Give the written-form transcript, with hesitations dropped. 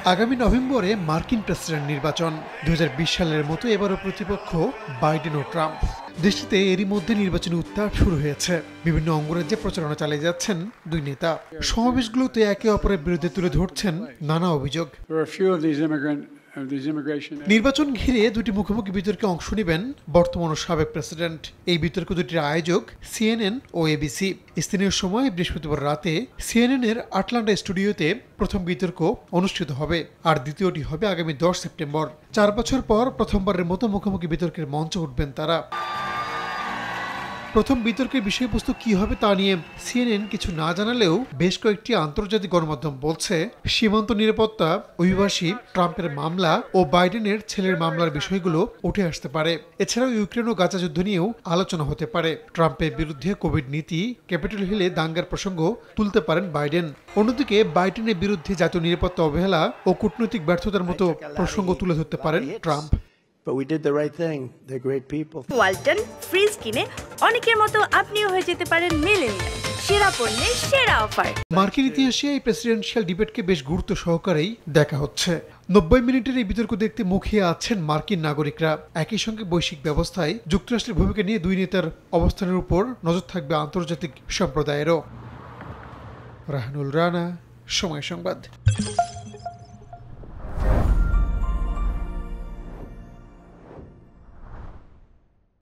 আগামী নভেম্বরে মার্কিন প্রেসিডেন্ট নির্বাচন। 2020 সালের মতো এবারও প্রতিপক্ষ বাইডেন ও ট্রাম্প। দেশটিতে এরই মধ্যে নির্বাচনী উত্তাপ শুরু হয়েছে। বিভিন্ন অঙ্গরাজ্যে প্রচারণা চালিয়ে যাচ্ছেন দুই নেতা। সমাবেশগুলোতে একে অপরের বিরুদ্ধে তুলে ধরছেন নানা অভিযোগ। নির্বাচন ঘিরে দুটি মুখোমুখি বিতর্কে অংশ নেবেন বর্তমান ও সাবেক প্রেসিডেন্ট। এই বিতর্ক দুটির আয়োজক CNN ও ABC। স্থানীয় সময় বৃহস্পতিবার রাতে CNN এর আটলান্টা স্টুডিওতে প্রথম বিতর্ক অনুষ্ঠিত হবে, আর দ্বিতীয়টি হবে আগামী 10 সেপ্টেম্বর। 4 বছর পর প্রথমবারের মতো মুখোমুখি বিতর্কের মঞ্চে উঠবেন তারা। প্রথম বিতর্কের বিষয়বস্তু কি হবে তা নিয়ে CNN কিছু না জানালেও বেশ কয়েকটি আন্তর্জাতিক গণমাধ্যম বলছে, সীমান্ত নিরাপত্তা, অভিবাসী, ট্রাম্পের মামলা ও বাইডেনের ছেলের মামলার বিষয়গুলো উঠে আসতে পারে। এছাড়াও ইউক্রেন ও গাজা যুদ্ধ নিয়েও আলোচনা হতে পারে। ট্রাম্পের বিরুদ্ধে কোভিড নীতি, ক্যাপিটল হিলে দাঙ্গার প্রসঙ্গ তুলতে পারেন বাইডেন। অন্যদিকে বাইডেনের বিরুদ্ধে জাতীয় নিরাপত্তা অবহেলা ও কূটনৈতিক ব্যর্থতার মতো প্রসঙ্গ তুলে ধরতে পারেন Trump. But we did the right thing. They're great people. Walton fridge কিনে অনেকের মতো আপনিও হয়ে যেতে পারেন মিলেনিয়াল। সেরা পণ্যের সেরা অফার। মার্কিন ইতিহাসে এই প্রেসিডেন্সিয়াল ডিবেটকে বেশ গুরুত্ব সহকারেই দেখা হচ্ছে। 90 মিনিটের এই বিতর্ক দেখতে মুখিয়ে আছেন মার্কিন নাগরিকরা। একই সঙ্গে বৈশ্বিক ব্যবস্থায় যুক্তরাষ্ট্রের ভূমিকা নিয়ে দুই নেতার অবস্থানের উপর নজর থাকবে আন্তর্জাতিক সম্প্রদায়েরও। রাহানুল রানা, সময় সংবাদ।